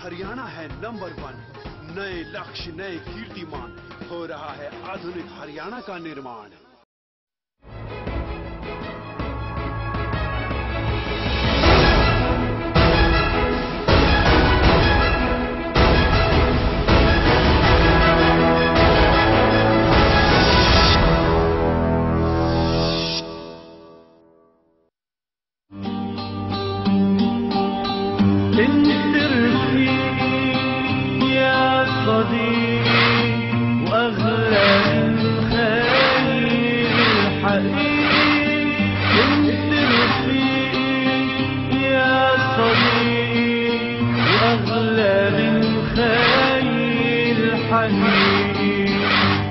हरियाणा है नंबर 1। नए लक्ष्य, नए कीर्तिमान, हो रहा है आधुनिक हरियाणा का निर्माण।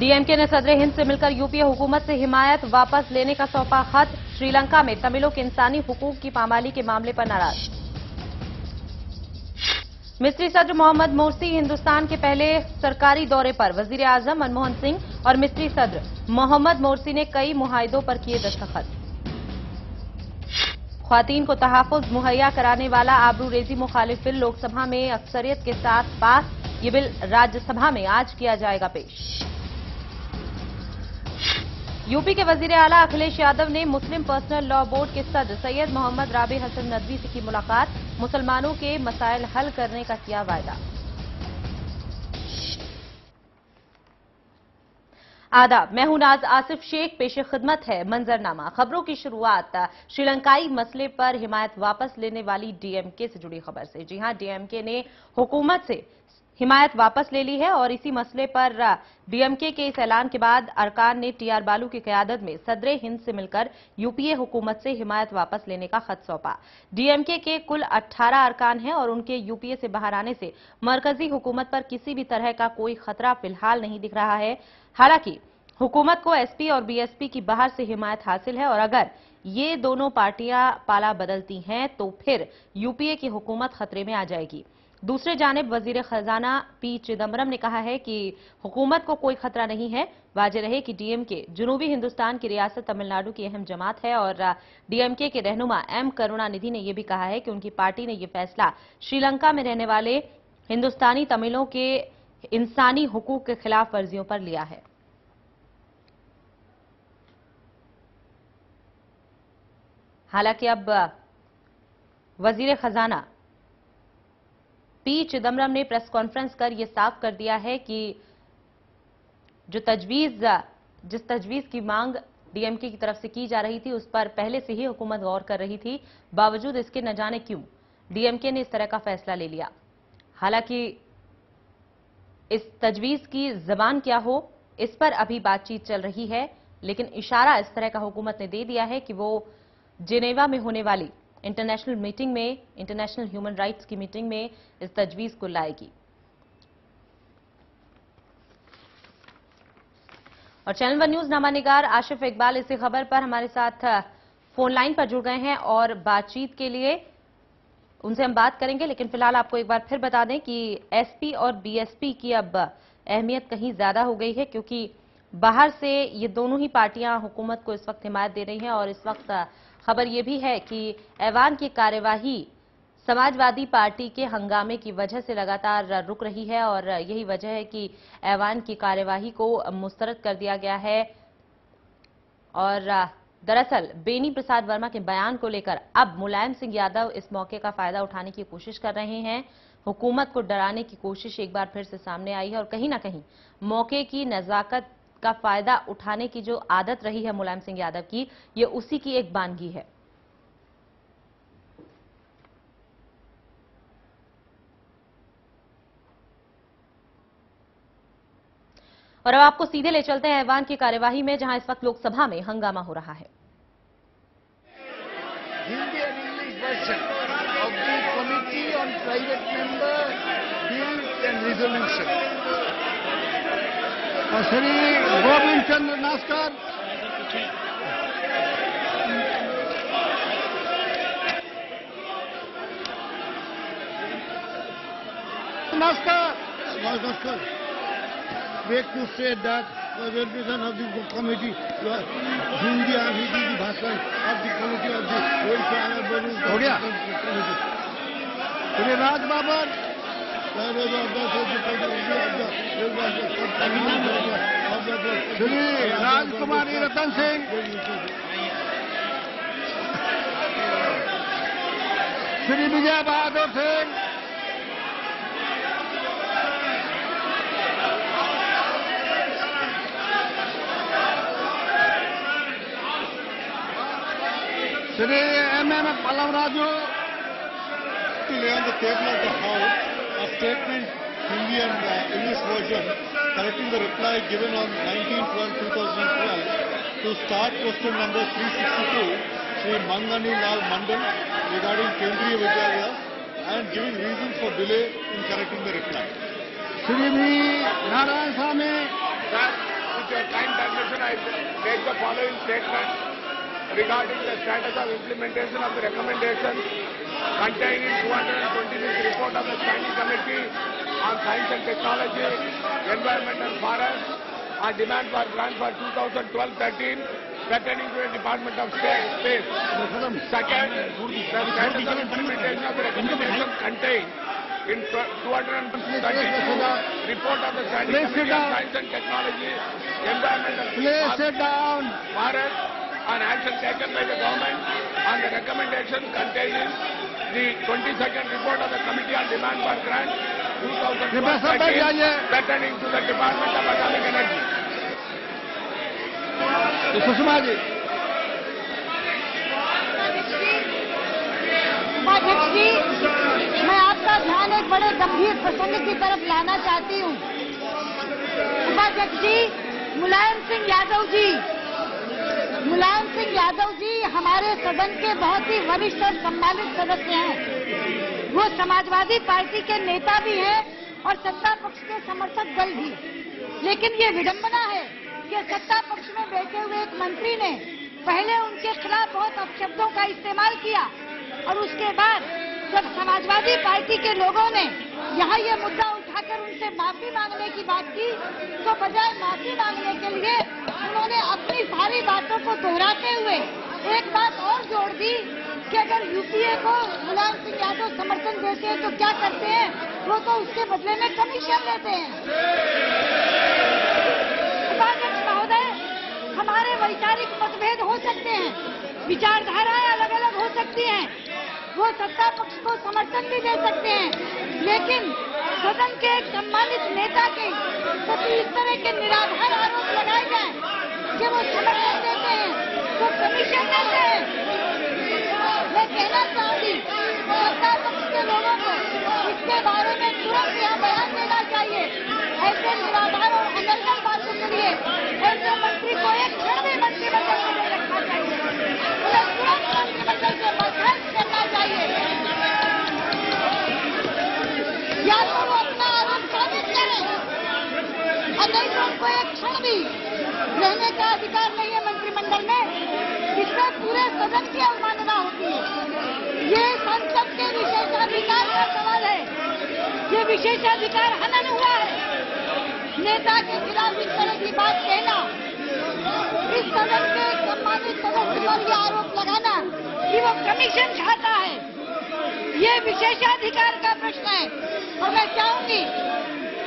डीएमके ने सदर हिंद से मिलकर यूपीए हुकूमत से हिमायत वापस लेने का सौंपा खत। श्रीलंका में तमिलों के इंसानी हुकूक की पामाली के मामले पर नाराज। मिस्री सदर मोहम्मद मोर्सी हिंदुस्तान के पहले सरकारी दौरे पर। वजीर आजम मनमोहन सिंह और मिस्री सदर मोहम्मद मोर्सी ने कई मुआहिदों पर किए दस्तखत। ख्वातीन को तहफ़्फ़ुज़ मुहैया कराने वाला आबरूरेजी मुखालिफ बिल लोकसभा में अक्सरियत के साथ पास। ये बिल राज्यसभा में आज किया जाएगा पेश। यूपी के वजीर आला अखिलेश यादव ने मुस्लिम पर्सनल लॉ बोर्ड के सदर सैयद मोहम्मद राबे हसन नदवी से की मुलाकात। मुसलमानों के मसाइल हल करने का किया वायदा। आदाब, मैं हूं नाज आसिफ शेख। पेशे खिदमत है मंजरनामा। खबरों की शुरुआत श्रीलंकाई मसले पर हिमायत वापस लेने वाली डीएमके से जुड़ी खबर से। जी हां, डीएमके ने हुकूमत से हिमायत वापस ले ली है और इसी मसले पर डीएमके के इस ऐलान के बाद अरकान ने टीआर बालू की क़यादत में सदर हिंद से मिलकर यूपीए हुकूमत से हिमायत वापस लेने का खत सौंपा। डीएमके के कुल 18 अरकान हैं और उनके यूपीए से बाहर आने से मरकजी हुकूमत पर किसी भी तरह का कोई खतरा फिलहाल नहीं दिख रहा है। हालांकि हुकूमत को एसपी और बीएसपी की बाहर से हिमायत हासिल है और अगर ये दोनों पार्टियां पाला बदलती हैं तो फिर यूपीए की हुकूमत खतरे में आ जाएगी। दूसरे जानिब वजीर खजाना पी चिदम्बरम ने कहा है कि हुकूमत को कोई खतरा नहीं है। वाज़ेह रहे कि डीएमके जनूबी हिंदुस्तान की रियासत तमिलनाडु की अहम जमात है और डीएमके के रहनुमा एम करुणानिधि ने यह भी कहा है कि उनकी पार्टी ने यह फैसला श्रीलंका में रहने वाले हिंदुस्तानी तमिलों के इंसानी हुकूक के खिलाफ वर्जियों पर लिया है। हालांकि अब वजीर खजाना पी चिदम्बरम ने प्रेस कॉन्फ्रेंस कर यह साफ कर दिया है कि जिस तजवीज की मांग डीएमके की तरफ से की जा रही थी उस पर पहले से ही हुकूमत गौर कर रही थी। बावजूद इसके न जाने क्यों डीएमके ने इस तरह का फैसला ले लिया। हालांकि इस तजवीज की जबान क्या हो इस पर अभी बातचीत चल रही है, लेकिन इशारा इस तरह का हुकूमत ने दे दिया है कि वो जिनेवा में होने वाली इंटरनेशनल मीटिंग में, इंटरनेशनल ह्यूमन राइट्स की मीटिंग में इस तजवीज को लाएगी। और channel one news नामानिगार Ashif Iqbal इसी खबर पर हमारे साथ फोन लाइन पर जुड़ गए हैं और बातचीत के लिए उनसे हम बात करेंगे। लेकिन फिलहाल आपको एक बार फिर बता दें कि एसपी और बीएसपी की अब अहमियत कहीं ज्यादा हो गई है, क्योंकि बाहर से ये दोनों ही पार्टियां हुकूमत को इस वक्त हिमायत दे रही हैं और इस वक्त खबर यह भी है कि ऐवान की कार्यवाही समाजवादी पार्टी के हंगामे की वजह से लगातार रुक रही है और यही वजह है कि ऐवान की कार्यवाही को मुस्तरद कर दिया गया है। और दरअसल बेनी प्रसाद वर्मा के बयान को लेकर अब मुलायम सिंह यादव इस मौके का फायदा उठाने की कोशिश कर रहे हैं। हुकूमत को डराने की कोशिश एक बार फिर से सामने आई है और कहीं ना कहीं मौके की नजाकत का फायदा उठाने की जो आदत रही है मुलायम सिंह यादव की, ये उसी की एक बानगी है। और अब आपको सीधे ले चलते हैं ऐवान की कार्यवाही में, जहां इस वक्त लोकसभा में हंगामा हो रहा है। Hindi and English version of the Committee on Private Member Bills and Resolution. Shri Govind Chandra Naskar Namaskar. Beg to say that the representation of the committee, Hindi and Hindi Bhashan of the committee of the welfare and committee. Shri Raj Babar, Shri Raj Kumari Ratan Singh, Shri Vijay Bahadur Singh, Shri M.M. Pallavraju. Lay on the table of the House a statement, Hindi and English version, correcting the reply given on 19/12/2012 to start question number 362, Shri Mangani Lal Mandal, regarding Kendriya Vidyalaya, and giving reasons for delay in correcting the reply. Shri V. Narayan Swamy. Sir, with your kind permission, I make the following statement regarding the status of implementation of the recommendations contained in 226th report of the Standing Committee on Science and Technology, Environment and Forest on demand for grant for 2012-13 pertaining to the Department of Space. Second, the status of implementation of the recommendations contained in 232 report of the Standing Committee on Science and Technology, Environment and Forest on action taken by the government on the recommendations contained in the 22nd report of the Committee on Demand for Grant 2012-13 pertaining to the Department of Atomic Energy. Sushma ji. उपाध्यक्ष जी, मैं आपका ध्यान एक बड़े गंभीर प्रसंग की तरफ लाना चाहती हूँ। उपाध्यक्ष जी, मुलायम सिंह यादव जी हमारे सदन के बहुत ही वरिष्ठ और सम्मानित सदस्य हैं। वो समाजवादी पार्टी के नेता भी हैं और सत्ता पक्ष के समर्थक दल भी। लेकिन ये विडंबना है कि सत्ता पक्ष में बैठे हुए एक मंत्री ने पहले उनके खिलाफ बहुत अपशब्दों का इस्तेमाल किया और उसके बाद जब समाजवादी पार्टी के लोगों ने यहाँ ये मुद्दा उठाकर उनसे माफी मांगने की बात की, तो बजाय माफी मांगने के लिए उन्होंने अपनी सारी बातों को दोहराते हुए एक बात और जोड़ दी कि अगर यूपीए को मुलायम सिंह यादव समर्थन देते हैं तो क्या करते हैं, वो तो उसके बदले में कमीशन लेते हैं। उपाध्यक्ष महोदय, हमारे वैचारिक मतभेद हो सकते हैं, विचारधाराएं अलग अलग हो सकती हैं, वो सत्ता पक्ष को समर्थन भी दे सकते हैं, लेकिन सदन के एक सम्मानित नेता के प्रति इस तरह के निराधार आरोप लगाए जाए कि वो समर्थन देते हैं, वो कमीशन देते हैं। मैं कहना चाहूंगी सत्ता पक्ष के लोगों को इसके बारे में तुरंत यहाँ बयान देना चाहिए। ऐसे निराधार और अनर्गल बातों के लिए ऐसे मंत्री को एक क्षण भी मंत्रिमंडल में नहीं रखना चाहिए, उन्हें तुरंत मंत्रिमंडल से बर्खास्त करना चाहिए। या तो वो अपना आरोप साबित करें और नहीं तो उनको एक क्षण भी रहने का अधिकार नहीं है मंत्रिमंडल में, इससे पूरे सदन की अवमानना होती है। ये संसद के विशेषाधिकार का सवाल है, ये विशेषाधिकार हनन हुआ है। नेता के खिलाफ इस तरह की बात कहना, इस सदन के सम्मानित सदस्य पर यह आरोप लगाना कि वो कमीशन खाता है, ये विशेषाधिकार का प्रश्न है। और मैं चाहूंगी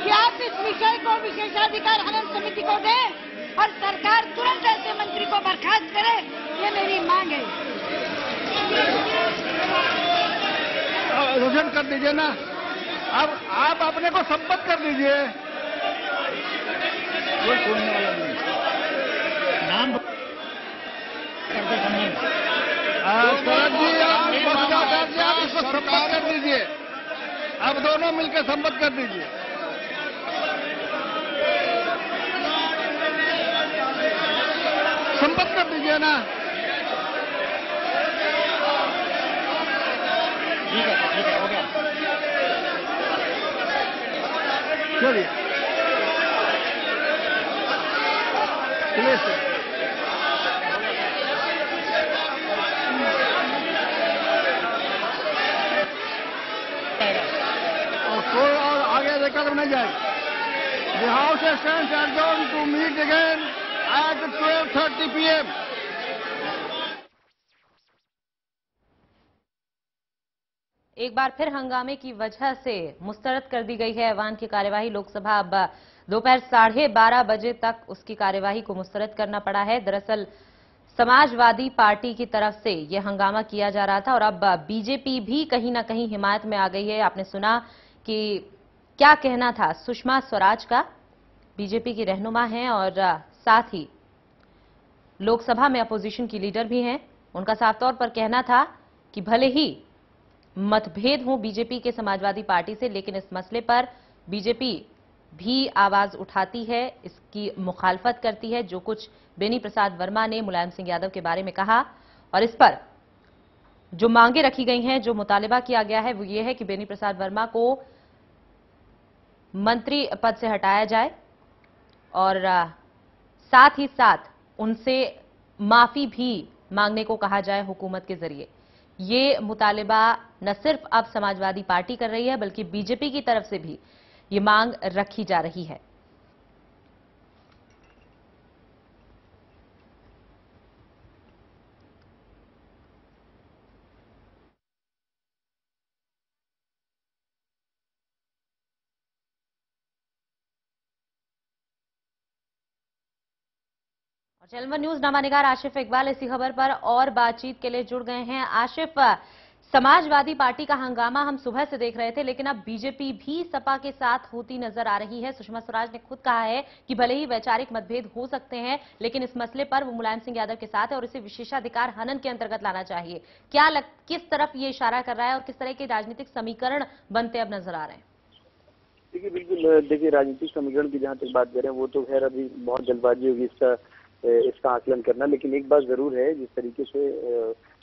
कि आप इस विषय को विशेषाधिकार हनन समिति को दें और सरकार तुरंत ऐसे मंत्री को बर्खास्त करे, ये मेरी मांग है। रोशन कर दीजिए ना, अब आप अपने को संबद्ध कर दीजिए। कोई सुनने वाला नहीं। नाम शरद जी, आप इसको संबद्ध कर दीजिए। अब दोनों मिलकर संबद्ध कर दीजिए। संबद्ध कर दीजिए ना। ठीक है, हो गया। चलिए, चलिए सर। और कोई और आगे बनाई जाए। The House stands adjourned to meet again at 12:30 p.m. एक बार फिर हंगामे की वजह से मुस्तरद कर दी गई है ऐवान की कार्यवाही। लोकसभा अब दोपहर 12:30 बजे तक उसकी कार्यवाही को मुस्तरद करना पड़ा है। दरअसल समाजवादी पार्टी की तरफ से यह हंगामा किया जा रहा था और अब बीजेपी भी कहीं ना कहीं हिमायत में आ गई है। आपने सुना कि क्या कहना था सुषमा स्वराज का, बीजेपी की रहनुमा हैं और साथ ही लोकसभा में अपोजिशन की लीडर भी हैं। उनका साफ तौर पर कहना था कि भले ही मतभेद हो बीजेपी के समाजवादी पार्टी से, लेकिन इस मसले पर बीजेपी भी आवाज उठाती है, इसकी मुखालफत करती है। जो कुछ बेनी प्रसाद वर्मा ने मुलायम सिंह यादव के बारे में कहा और इस पर जो मांगे रखी गई हैं, जो मुतालिबा किया गया है, वो ये है कि बेनी प्रसाद वर्मा को मंत्री पद से हटाया जाए और साथ ही साथ उनसे माफी भी मांगने को कहा जाए हुकूमत के जरिए। ये मुतालिबा न सिर्फ अब समाजवादी पार्टी कर रही है, बल्कि बीजेपी की तरफ से भी ये मांग रखी जा रही है। चैनल न्यूज नामानिगार आशिफ इकबाल इसी खबर पर और बातचीत के लिए जुड़ गए हैं। आशिफ, समाजवादी पार्टी का हंगामा हम सुबह से देख रहे थे, लेकिन अब बीजेपी भी सपा के साथ होती नजर आ रही है। सुषमा स्वराज ने खुद कहा है कि भले ही वैचारिक मतभेद हो सकते हैं, लेकिन इस मसले पर वो मुलायम सिंह यादव के साथ है और इसे विशेषाधिकार हनन के अंतर्गत लाना चाहिए। किस तरफ ये इशारा कर रहा है और किस तरह के राजनीतिक समीकरण बनते अब नजर आ रहे हैं? देखिए, बिल्कुल देखिए, राजनीतिक समीकरण की जहां तक बात करें वो तो खैर अभी बहुत जल्दबाजी होगी इसका आकलन करना। लेकिन एक बात जरूर है, जिस तरीके से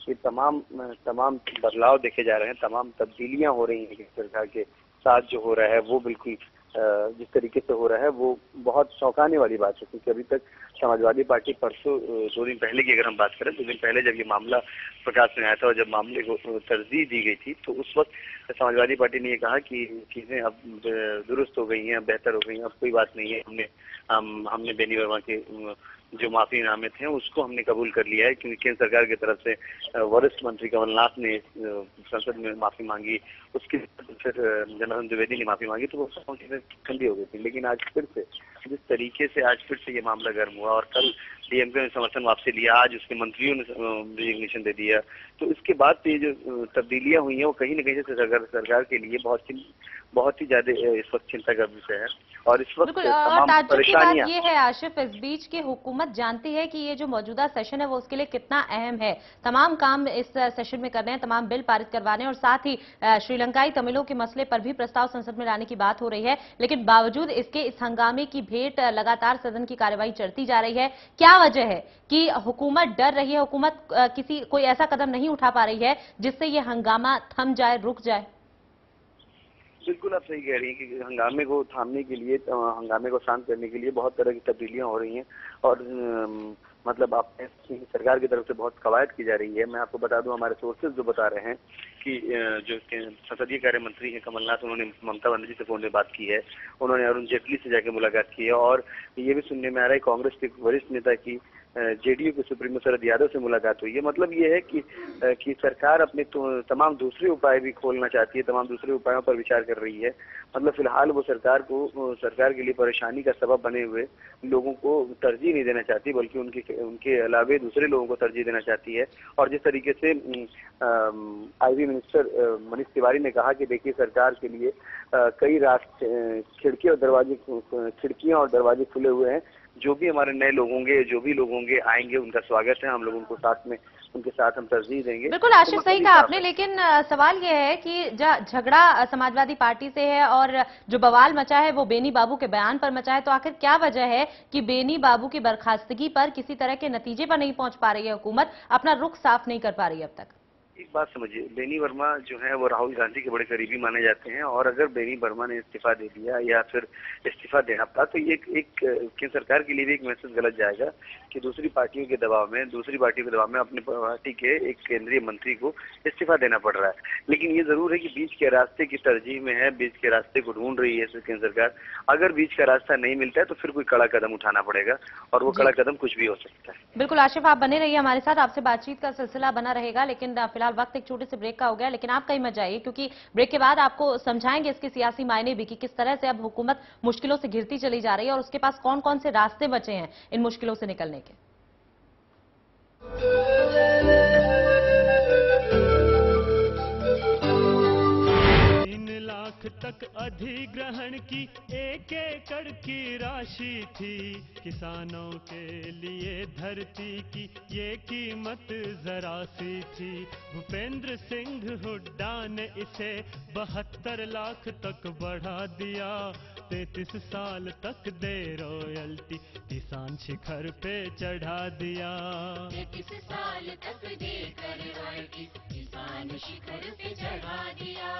ये तमाम बदलाव देखे जा रहे हैं, तमाम तब्दीलियां हो रही हैं सरकार के साथ जो हो रहा है वो बिल्कुल जिस तरीके से हो रहा है वो बहुत चौंकाने वाली बात है। क्योंकि अभी तक समाजवादी पार्टी परसों 2 दिन पहले की अगर हम बात करें, 2 दिन पहले जब ये मामला प्रकाश में आया था और जब मामले को तरजीह दी गई थी, तो उस वक्त समाजवादी पार्टी ने ये कहा कि चीजें अब दुरुस्त हो गई हैं, अब बेहतर हो गई हैं, अब कोई बात नहीं है। हमने बेनी वर्मा के जो माफीनामे थे उसको हमने कबूल कर लिया है, क्योंकि केंद्र सरकार की तरफ से वरिष्ठ मंत्री कमलनाथ ने संसद में माफी मांगी, उसके फिर जनार्दन द्विवेदी ने माफी मांगी, तो वो सब चीजें ठंडी हो गई थी। लेकिन आज फिर से जिस तरीके से आज फिर से ये मामला गर्म हुआ और कल डीएमके ने समर्थन वापसी लिया, आज उसके मंत्रियों ने रिजिग्नेशन दे दिया, तो इसके बाद ये जो तब्दीलियां हुई हैं वो कहीं न कहीं से सरकार के लिए बहुत ही ज्यादा इस वक्त चिंता का विषय है। और इस वक्त तमाम परेशानियां ये है आशिफ, इस बीच की हुकूमत जानती है कि ये जो मौजूदा सेशन है वो उसके लिए कितना अहम है। तमाम काम इस सेशन में करने हैं, तमाम बिल पारित करवाने और साथ ही श्रीलंकाई तमिलों के मसले पर भी प्रस्ताव संसद में लाने की बात हो रही है। लेकिन बावजूद इसके इस हंगामे की भेंट लगातार सदन की कार्यवाही चलती जा रही है। क्या वजह है कि हुकूमत डर रही है, हुकूमत कोई ऐसा कदम नहीं उठा पा रही है जिससे ये हंगामा थम जाए, रुक जाए? बिल्कुल आप सही कह रही हैं कि हंगामे को थामने के लिए, हंगामे को शांत करने के लिए बहुत तरह की तब्दीलियां हो रही हैं और मतलब आप सरकार की तरफ से बहुत कवायद की जा रही है। मैं आपको बता दूं, हमारे सोर्सेज जो बता रहे हैं कि जो संसदीय कार्य मंत्री हैं कमलनाथ, उन्होंने ममता बनर्जी से फोन में बात की है, उन्होंने अरुण जेटली से जाकर मुलाकात की है और ये भी सुनने में आ रहा है कांग्रेस के वरिष्ठ नेता की जेडीयू के सुप्रीमो शरद यादव से मुलाकात हुई है। मतलब ये है कि सरकार अपने तमाम दूसरे उपाय भी खोलना चाहती है, तमाम दूसरे उपायों पर विचार कर रही है। मतलब फिलहाल वो सरकार के लिए परेशानी का सबब बने हुए लोगों को तरजीह नहीं देना चाहती, बल्कि उनके अलावे दूसरे लोगों को तरजीह देना चाहती है। और जिस तरीके से आईबी मिनिस्टर मनीष तिवारी ने कहा कि देखिए, सरकार के लिए कई खिड़कियां और दरवाजे खुले हुए हैं। जो भी हमारे नए लोग होंगे, जो भी लोग होंगे आएंगे, उनका स्वागत है, हम लोग उनके साथ हम तरजीह देंगे। बिल्कुल आशिफ, सही कहा आपने। लेकिन सवाल यह है कि झगड़ा समाजवादी पार्टी से है और जो बवाल मचा है वो बेनी बाबू के बयान पर मचा है, तो आखिर क्या वजह है कि बेनी बाबू की बर्खास्तगी पर किसी तरह के नतीजे पर नहीं पहुंच पा रही है हुकूमत, अपना रुख साफ नहीं कर पा रही है अब तक? एक बात समझिए, बेनी वर्मा जो है वो राहुल गांधी के बड़े करीबी माने जाते हैं, और अगर बेनी वर्मा ने इस्तीफा दे दिया या फिर इस्तीफा देना पड़ा तो ये एक केंद्र सरकार के लिए भी एक मैसेज गलत जाएगा कि दूसरी पार्टियों के दबाव में अपनी पार्टी के एक केंद्रीय मंत्री को इस्तीफा देना पड़ रहा है। लेकिन ये जरूर है कि बीच के रास्ते की तरजीह में है, बीच के रास्ते को ढूंढ रही है केंद्र सरकार। अगर बीच का रास्ता नहीं मिलता है तो फिर कोई कड़ा कदम उठाना पड़ेगा, और वो कड़ा कदम कुछ भी हो सकता है। बिल्कुल आशिफ, आप बने रहिए हमारे साथ, आपसे बातचीत का सिलसिला बना रहेगा। लेकिन फिलहाल वक्त एक छोटे से ब्रेक का हो गया, लेकिन आप कहीं मत जाइए, क्योंकि ब्रेक के बाद आपको समझाएंगे इसके सियासी मायने भी कि किस तरह से अब हुकूमत मुश्किलों से घिरती चली जा रही है और उसके पास कौन कौन से रास्ते बचे हैं इन मुश्किलों से निकलने के। तक अधिग्रहण की 1 एकड़ की राशि थी, किसानों के लिए धरती की ये कीमत जरा सी थी। भूपेंद्र सिंह हुड्डा ने इसे 72 लाख तक बढ़ा दिया। 33 साल तक दे रॉयल्टी, किसान शिखर पे चढ़ा दिया। 33 साल तक देकर रॉयल्टी, किसान शिखर पे चढ़ा दिया।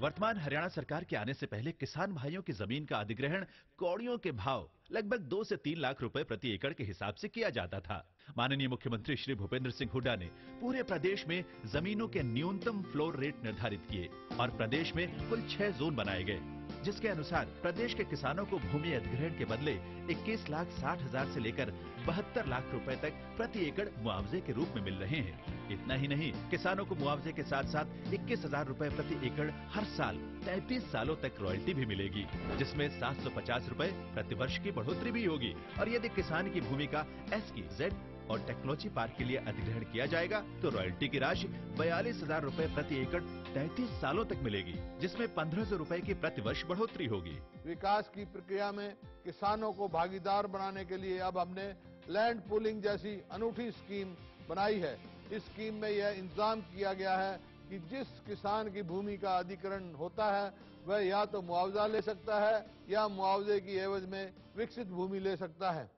वर्तमान हरियाणा सरकार के आने से पहले किसान भाइयों की जमीन का अधिग्रहण कौड़ियों के भाव लगभग 2 से 3 लाख रुपए प्रति एकड़ के हिसाब से किया जाता था। माननीय मुख्यमंत्री श्री भूपेंद्र सिंह हुड्डा ने पूरे प्रदेश में जमीनों के न्यूनतम फ्लोर रेट निर्धारित किए और प्रदेश में कुल 6 जोन बनाए गए, जिसके अनुसार प्रदेश के किसानों को भूमि अधिग्रहण के बदले 21,60,000 से लेकर 72 लाख रुपए तक प्रति एकड़ मुआवजे के रूप में मिल रहे हैं। इतना ही नहीं, किसानों को मुआवजे के साथ साथ 21,000 रुपए प्रति एकड़ हर साल 33 सालों तक रॉयल्टी भी मिलेगी, जिसमें 750 रुपए प्रति वर्ष की बढ़ोतरी भी होगी। और यदि किसान की भूमि का SEZ और टेक्नोलॉजी पार्क के लिए अधिग्रहण किया जाएगा तो रॉयल्टी की राशि 42,000 रुपए प्रति एकड़ 33 सालों तक मिलेगी, जिसमें 1,500 रुपए की प्रति वर्ष बढ़ोतरी होगी। विकास की प्रक्रिया में किसानों को भागीदार बनाने के लिए अब हमने लैंड पूलिंग जैसी अनूठी स्कीम बनाई है। इस स्कीम में यह इंतजाम किया गया है कि जिस किसान की भूमि का अधिग्रहण होता है वह या तो मुआवजा ले सकता है या मुआवजे की एवज में विकसित भूमि ले सकता है।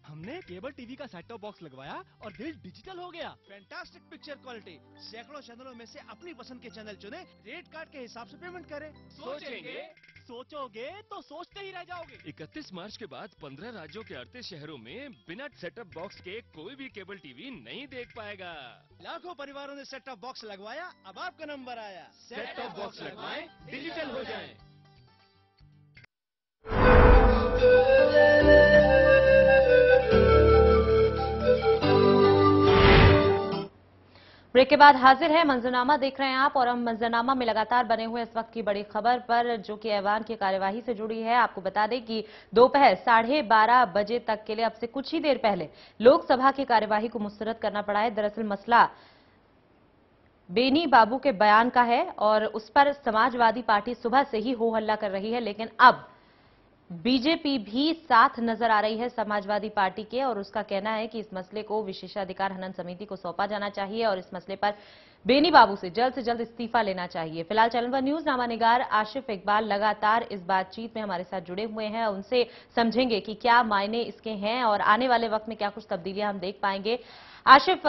हमने केबल टीवी का सेट टॉप बॉक्स लगवाया और दिल डिजिटल हो गया। फैंटास्टिक पिक्चर क्वालिटी, सैकड़ों चैनलों में से अपनी पसंद के चैनल चुने, रेट कार्ड के हिसाब से पेमेंट करें। सोचोगे तो सोचते ही रह जाओगे। 31 मार्च के बाद 15 राज्यों के 38 शहरों में बिना सेटअप बॉक्स के कोई भी केबल टीवी नहीं देख पाएगा। लाखों परिवारों ने सेट टॉप बॉक्स लगवाया, अब आपका नंबर आया। सेट टॉप बॉक्स लगवाएं, डिजिटल हो जाएं। ब्रेक के बाद हाजिर है मंजरनामा देख रहे हैं आप, और हम मंजरनामा में लगातार बने हुए इस वक्त की बड़ी खबर पर, जो कि ऐवान की कार्यवाही से जुड़ी है। आपको बता दें कि दोपहर 12:30 बजे तक के लिए, अब से कुछ ही देर पहले, लोकसभा की कार्यवाही को मुस्तरद करना पड़ा है। दरअसल मसला बेनी बाबू के बयान का है और उस पर समाजवादी पार्टी सुबह से ही हो हल्ला कर रही है, लेकिन अब बीजेपी भी साथ नजर आ रही है समाजवादी पार्टी के, और उसका कहना है कि इस मसले को विशेषाधिकार हनन समिति को सौंपा जाना चाहिए और इस मसले पर बेनी बाबू से जल्द इस्तीफा लेना चाहिए। फिलहाल चैनल वन न्यूज नामा निगार आशिफ इकबाल लगातार इस बातचीत में हमारे साथ जुड़े हुए हैं, उनसे समझेंगे कि क्या मायने इसके हैं और आने वाले वक्त में क्या कुछ तब्दीलियां हम देख पाएंगे। आशिफ,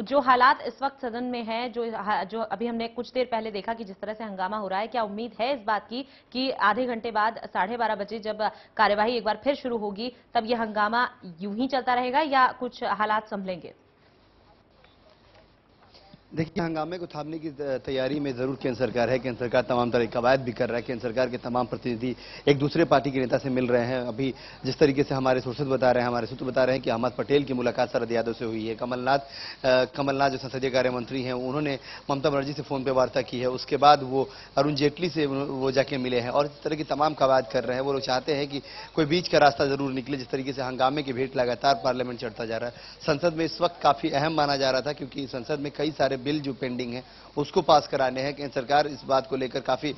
जो हालात इस वक्त सदन में हैं, जो अभी हमने कुछ देर पहले देखा कि जिस तरह से हंगामा हो रहा है, क्या उम्मीद है इस बात की कि आधे घंटे बाद 12:30 बजे जब कार्यवाही एक बार फिर शुरू होगी तब यह हंगामा यूं ही चलता रहेगा या कुछ हालात संभलेंगे? देखिए, हंगामे को थामने की तैयारी में जरूर केंद्र सरकार है। केंद्र सरकार तमाम तरह की कवायद भी कर रहा है। केंद्र सरकार के तमाम प्रतिनिधि एक दूसरे पार्टी के नेता से मिल रहे हैं। अभी जिस तरीके से हमारे सोर्सेज बता रहे हैं, हमारे सूत्र बता रहे हैं कि अहमद पटेल की मुलाकात शरद यादव से हुई है। कमलनाथ जो संसदीय कार्य मंत्री हैं, उन्होंने ममता बनर्जी से फोन पर वार्ता की है। उसके बाद वो अरुण जेटली से वो जाके मिले हैं और इस तरह की तमाम कवायद कर रहे हैं। वो लोग चाहते हैं कि कोई बीच का रास्ता जरूर निकले। जिस तरीके से हंगामे की भेंट लगातार पार्लियामेंट चढ़ता जा रहा है, संसद में इस वक्त काफी अहम माना जा रहा था, क्योंकि संसद में कई सारे बिल जो पेंडिंग है उसको पास कराने हैं। केंद्र सरकार इस बात को लेकर काफी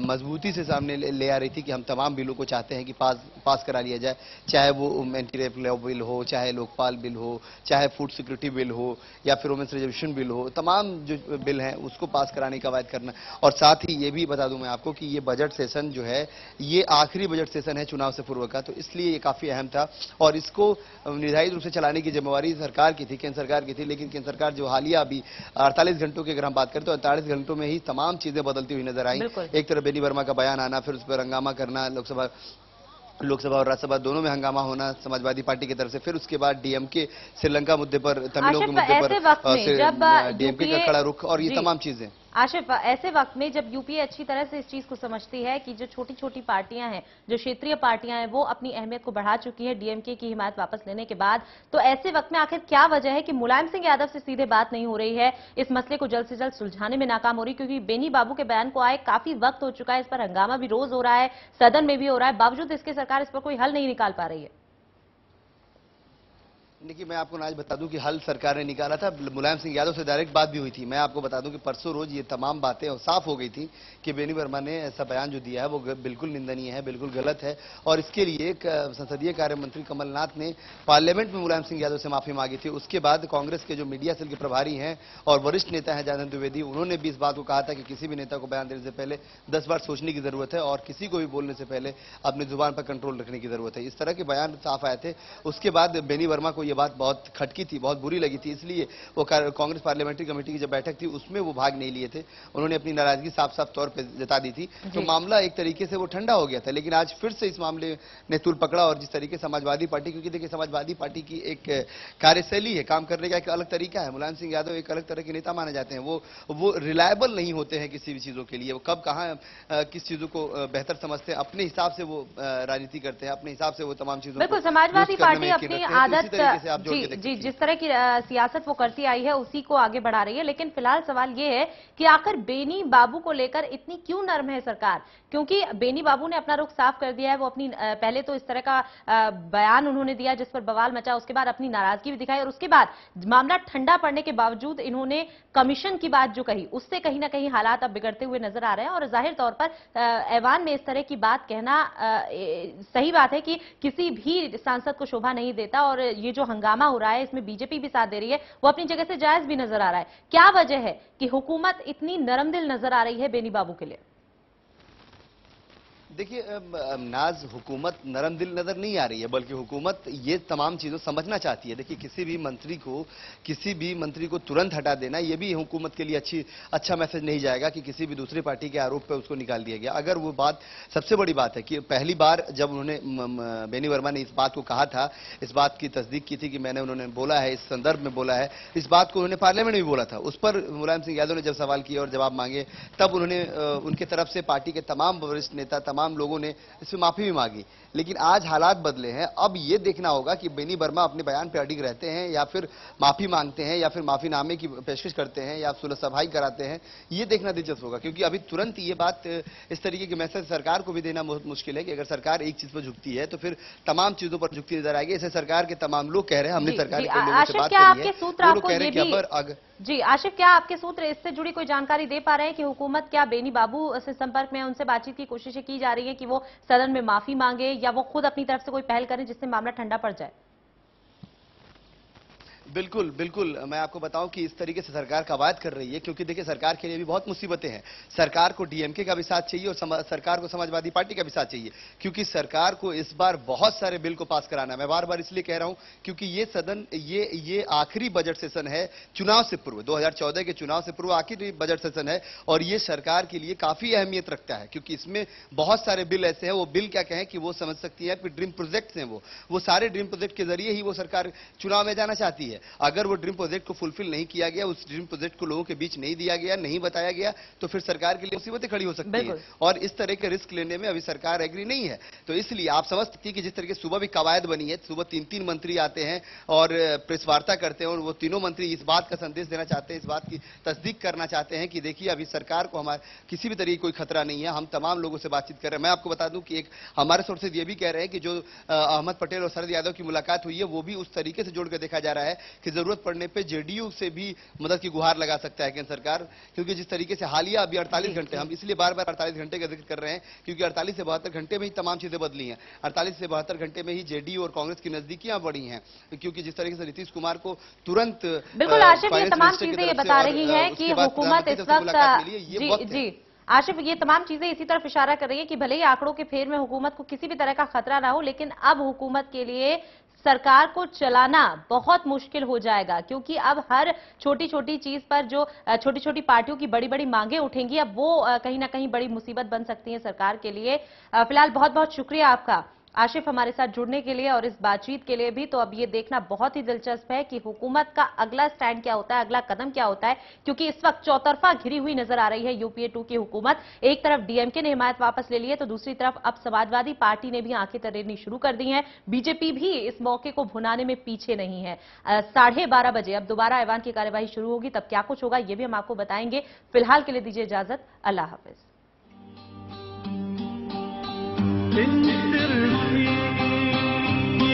मजबूती से सामने ले आ रही थी कि हम तमाम बिलों को चाहते हैं कि पास करा लिया जाए, चाहे वो एंटी रेप लॉ बिल हो, चाहे लोकपाल बिल हो, चाहे फूड सिक्योरिटी बिल हो, या फिर वुमेन्स रिजर्वेशन बिल हो। तमाम जो बिल हैं उसको पास कराने का कवायद करना। और साथ ही ये भी बता दूं मैं आपको कि ये बजट सेशन जो है ये आखिरी बजट सेशन है चुनाव से पूर्व का, तो इसलिए ये काफी अहम था और इसको निर्धारित रूप से चलाने की जिम्मेवारी सरकार की थी, केंद्र सरकार की थी। लेकिन केंद्र सरकार जो हालिया अभी 48 घंटों की अगर हम बात करें तो 48 घंटों में ही तमाम चीजें बदलती हुई नजर आई। एक तरफ बेनी वर्मा का बयान आना, फिर उस पर हंगामा करना, लोकसभा और राज्यसभा दोनों में हंगामा होना समाजवादी पार्टी की तरफ से, फिर उसके बाद डीएमके श्रीलंका मुद्दे पर, तमिलों के मुद्दे पर डीएमके का खड़ा रुख और ये तमाम चीजें। आशिफ, ऐसे वक्त में जब यूपीए अच्छी तरह से इस चीज को समझती है कि जो छोटी छोटी पार्टियां हैं, जो क्षेत्रीय पार्टियां हैं, वो अपनी अहमियत को बढ़ा चुकी है डीएमके की हिमायत वापस लेने के बाद, तो ऐसे वक्त में आखिर क्या वजह है कि मुलायम सिंह यादव से सीधे बात नहीं हो रही है, इस मसले को जल्द से जल्द सुलझाने में नाकाम हो रही? क्योंकि बेनी बाबू के बयान को आए काफी वक्त हो चुका है, इस पर हंगामा भी रोज हो रहा है, सदन में भी हो रहा है, बावजूद इसके सरकार इस पर कोई हल नहीं निकाल पा रही है। देखिए, मैं आपको आज बता दूं कि हल सरकार ने निकाला था। मुलायम सिंह यादव से डायरेक्ट बात भी हुई थी। मैं आपको बता दूं कि परसों रोज ये तमाम बातें साफ हो गई थी कि बेनी वर्मा ने ऐसा बयान जो दिया है वो बिल्कुल निंदनीय है, बिल्कुल गलत है। और इसके लिए संसदीय कार्य मंत्री कमलनाथ ने पार्लियामेंट में मुलायम सिंह यादव से माफी मांगी थी। उसके बाद कांग्रेस के जो मीडिया सेल के प्रभारी हैं और वरिष्ठ नेता हैं जनार्दन द्विवेदी, उन्होंने भी इस बात को कहा था कि किसी भी नेता को बयान देने से पहले 10 बार सोचने की जरूरत है और किसी को भी बोलने से पहले अपनी जुबान पर कंट्रोल रखने की जरूरत है। इस तरह के बयान साफ आए थे। उसके बाद बेनी वर्मा को यह बात बहुत खटकी थी, बहुत बुरी लगी थी, इसलिए वो कांग्रेस पार्लियामेंट्री कमेटी की जब बैठक थी उसमें वो भाग नहीं लिए थे। उन्होंने अपनी नाराजगी साफ साफ तौर पर जता दी थी। तो मामला एक तरीके से वो ठंडा हो गया था। लेकिन आज फिर से इस मामले ने तूल पकड़ा और जिस तरीके समाजवादी पार्टी, क्योंकि देखिए समाजवादी पार्टी की एक कार्यशैली है, काम करने का एक अलग तरीका है। मुलायम सिंह यादव एक अलग तरह के नेता माने जाते हैं। वो रिलायबल नहीं होते हैं किसी भी चीजों के लिए। वो कब कहां किस चीजों को बेहतर समझते हैं, अपने हिसाब से वो राजनीति करते हैं, अपने हिसाब से वो तमाम चीजों। बिल्कुल, समाजवादी पार्टी अपनी आदत जिस तरह की सियासत वो करती आई है उसी को आगे बढ़ा रही है। लेकिन फिलहाल सवाल ये है कि आखिर बेनी बाबू को लेकर इतनी क्यों नर्म है सरकार? क्योंकि बेनी बाबू ने अपना रुख साफ कर दिया है। वो अपनी पहले तो इस तरह का बयान उन्होंने दिया जिस पर बवाल मचा, उसके बाद अपनी नाराजगी भी दिखाई और उसके बाद मामला ठंडा पड़ने के बावजूद इन्होंने कमीशन की बात जो कही उससे कहीं ना कहीं हालात अब बिगड़ते हुए नजर आ रहे हैं। और जाहिर तौर पर ऐवान में इस तरह की बात कहना सही बात है कि किसी भी सांसद को शोभा नहीं देता। और ये जो हंगामा हो रहा है इसमें बीजेपी भी साथ दे रही है, वो अपनी जगह से जायज भी नजर आ रहा है। क्या वजह है कि हुकूमत इतनी नरमदिल नजर आ रही है बेनी बाबू के लिए? देखिए नाज, हुकूमत नरम दिल नजर नहीं आ रही है, बल्कि हुकूमत ये तमाम चीजों समझना चाहती है। देखिए किसी भी मंत्री को तुरंत हटा देना ये भी हुकूमत के लिए अच्छा मैसेज नहीं जाएगा कि किसी भी दूसरी पार्टी के आरोप पे उसको निकाल दिया गया। अगर वो बात, सबसे बड़ी बात है कि पहली बार जब उन्होंने बेनी वर्मा ने इस बात को कहा था, इस बात की तस्दीक की थी कि उन्होंने बोला है, इस संदर्भ में बोला है, इस बात को उन्होंने पार्लियामेंट में भी बोला था। उस पर मुलायम सिंह यादव ने जब सवाल किए और जवाब मांगे तब उन्होंने उनके तरफ से पार्टी के तमाम वरिष्ठ नेता, तमाम लोगों ने इसमें माफी भी मांगी। लेकिन आज हालात बदले हैं। अब यह देखना होगा कि बेनी वर्मा अपने बयान पर अडिग रहते हैं या फिर माफी मांगते हैं या फिर माफीनामे की पेशकश करते हैं या सुलह सभाई कराते हैं। यह देखना दिलचस्प होगा, क्योंकि अभी तुरंत ये बात, इस तरीके के मैसेज सरकार को भी देना बहुत मुश्किल है कि अगर सरकार एक चीज पर झुकती है तो फिर तमाम चीजों पर झुकती नजर आएगी। ऐसे सरकार के तमाम लोग कह रहे हैं, हमने सरकार के लोगों से बात करी है, वो लोग कह रहे हैं कि अब जी आशिफ, क्या आपके सूत्र इससे जुड़ी कोई जानकारी दे पा रहे हैं कि हुकूमत क्या बेनी बाबू से संपर्क में, उनसे बातचीत की कोशिशें की जा रही है कि वो सदन में माफी मांगे या वो खुद अपनी तरफ से कोई पहल करें जिससे मामला ठंडा पड़ जाए? बिल्कुल बिल्कुल, मैं आपको बताऊं कि इस तरीके से सरकार कवायद कर रही है, क्योंकि देखिए सरकार के लिए भी बहुत मुसीबतें हैं। सरकार को डीएमके का भी साथ चाहिए और सरकार को समाजवादी पार्टी का भी साथ चाहिए, क्योंकि सरकार को इस बार बहुत सारे बिल को पास कराना है। मैं बार बार इसलिए कह रहा हूं क्योंकि ये सदन, ये आखिरी बजट सेशन है चुनाव से पूर्व, 2014 के चुनाव से पूर्व आखिरी बजट सेशन है और ये सरकार के लिए काफी अहमियत रखता है, क्योंकि इसमें बहुत सारे बिल ऐसे हैं, वो बिल क्या कहें कि वो समझ सकती है कि ड्रीम प्रोजेक्ट्स हैं, वो सारे ड्रीम प्रोजेक्ट के जरिए ही वो सरकार चुनाव में जाना चाहती है। अगर वो ड्रीम प्रोजेक्ट को फुलफिल नहीं किया गया, उस ड्रीम प्रोजेक्ट को लोगों के बीच नहीं दिया गया, नहीं बताया गया, तो फिर सरकार के लिए मुसीबतें खड़ी हो सकती है और इस तरह के रिस्क लेने में अभी सरकार एग्री नहीं है। तो इसलिए आप समझ सकती है कि जिस तरह की सुबह भी कवायद बनी है, सुबह 3-3 मंत्री आते हैं और प्रेस वार्ता करते हैं और वो तीनों मंत्री इस बात का संदेश देना चाहते हैं, इस बात की तस्दीक करना चाहते हैं कि देखिए अभी सरकार को हमारे किसी भी तरीके कोई खतरा नहीं है, हम तमाम लोगों से बातचीत कर रहे हैं। मैं आपको बता दूं कि एक हमारे सोर्सेज ये भी कह रहे हैं कि जो अहमद पटेल और शरद यादव की मुलाकात हुई है वो भी उस तरीके से जोड़कर देखा जा रहा है कि जरूरत पड़ने पे जेडीयू से भी मदद की गुहार लगा सकता है केंद्र सरकार, क्योंकि जिस तरीके से हालिया अभी 48 घंटे, हम इसलिए बार बार 48 घंटे का जिक्र कर रहे हैं क्योंकि 48 से 72 घंटे में ही तमाम चीजें बदली हैं। 48 से 72 घंटे में ही जेडीयू और कांग्रेस की नजदीकियां बढ़ी हैं, क्योंकि जिस तरीके से नीतीश कुमार को तुरंत बिल्कुल आशिफ, ये तमाम चीजें ये बता रही है कि हुकूमत इस वक्त जी आशिफ, ये तमाम चीजें इसी तरफ इशारा कर रही है कि भले ही आंकड़ों के फेर में हुकूमत को किसी भी तरह का खतरा ना हो, लेकिन अब हुकूमत के लिए सरकार को चलाना बहुत मुश्किल हो जाएगा, क्योंकि अब हर छोटी छोटी चीज पर जो छोटी छोटी पार्टियों की बड़ी बड़ी मांगे उठेंगी, अब वो कहीं ना कहीं बड़ी मुसीबत बन सकती है सरकार के लिए। फिलहाल बहुत बहुत शुक्रिया आपका आशिफ हमारे साथ जुड़ने के लिए और इस बातचीत के लिए भी। तो अब ये देखना बहुत ही दिलचस्प है कि हुकूमत का अगला स्टैंड क्या होता है, अगला कदम क्या होता है, क्योंकि इस वक्त चौतरफा घिरी हुई नजर आ रही है यूपीए 2 की हुकूमत। एक तरफ डीएमके ने हिमायत वापस ले ली है, तो दूसरी तरफ अब समाजवादी पार्टी ने भी आंखें तरेरनी शुरू कर दी हैं। बीजेपी भी इस मौके को भुनाने में पीछे नहीं है। 12:30 बजे अब दोबारा ऐवान की कार्यवाही शुरू होगी, तब क्या कुछ होगा ये भी हम आपको बताएंगे। फिलहाल के लिए दीजिए इजाजत, अल्लाह हाफिज।